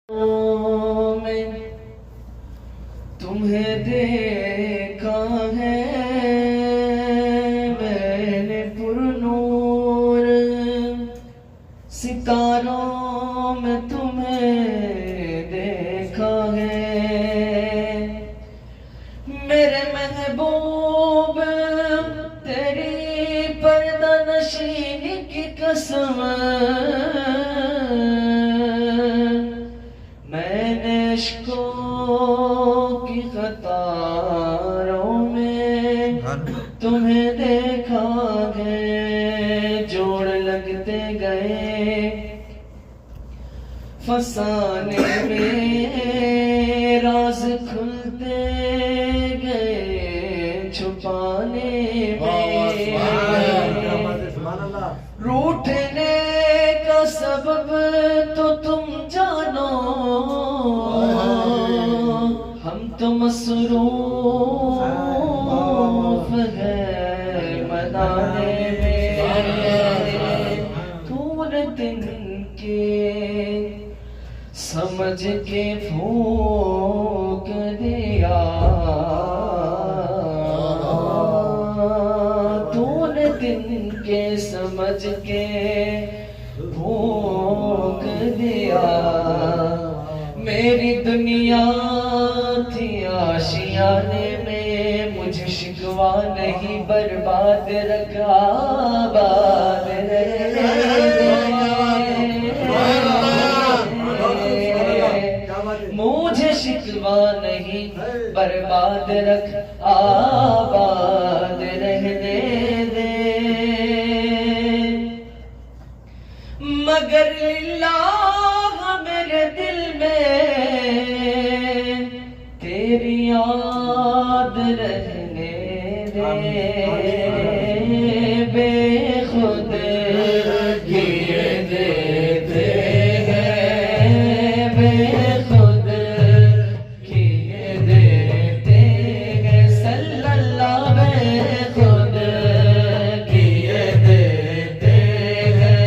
में तुम्हें देखा है मैंने पुरनूर, सितारों में तुम्हें देखा है मेरे महबूब। तेरी पर्दा नशीनी की कसम मैंने इश्कों की कतारों में तुम्हें देखा है। जोड़ लगते गए फसाने में, राज खुलते गए छुपाने में। रूठने का सबब तो तुम जानो, हम तो मसरूफ है मनाने में। तूने दिन के समझ के फूंक दिया, तूने दिन के समझ के फूंक दिया। मेरी दुनिया थी आशियाने में, मुझे शिकवा नहीं बर्बाद रखा बाद मुझे शिकवा नहीं बर्बाद रख आबाद रहने दे। मगर लिल्लाह मेरे दिल में तेरी याद रहने दे। बेखुद किए देते हैं, बेखुद किए देते हैं। सल्लल्लाहु बेखुद किए देते हैं।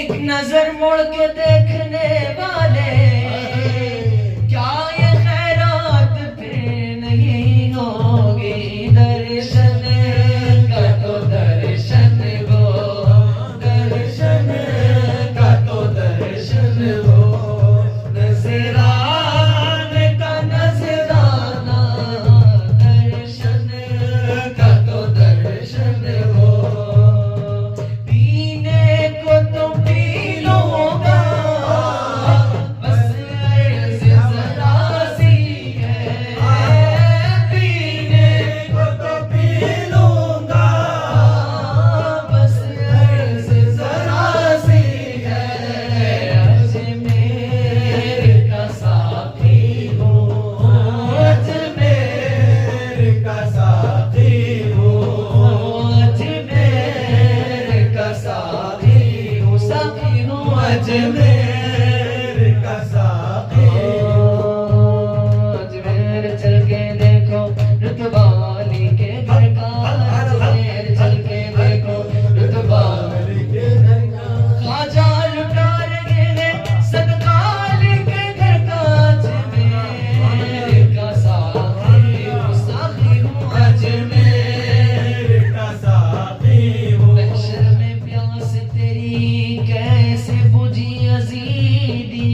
एक नजर मुड़ के देखने वाले, क्या ये खैरात फिर नहीं होगी? दर्शन का तो दर्शन हो, दर्शन का तो दर्शन हो, नजराने का नजराना, दर्शन का तो दर्शन हो। पीने को तो पी लूंगा, बस अर्ज़ ज़रा सी है। पीने को तो पी लूंगा, बस अर्ज़ ज़रा सी है। अजमेर का साथी हूँ, अजमेर का साथी हूँ, अजमेर का साथी हूँ, साथी हूँ, अजमेर का साथी हूँ। अजमेर चल के देखो रुतबाली के घर का, अजमेर चल के देखो रुतबाली के घर का। ख्वाजा लुटा रहे हैं सदकाली के घर का, अजमेर का साथी हूँ, साथी हूँ, अजमेर का साथी हूँ। महशर में प्यास तेरी कैसे बुझी अजीदी,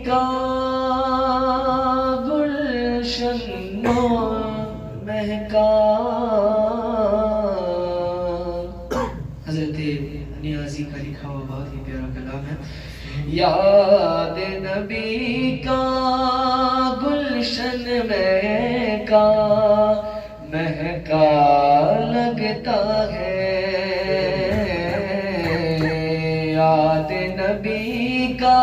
का गुलशन महका। हज़रत नियाज़ी का लिखा हुआ बहुत ही प्यारा कलाम है। याद नबी का गुलशन महका महका लगता है। याद नबी का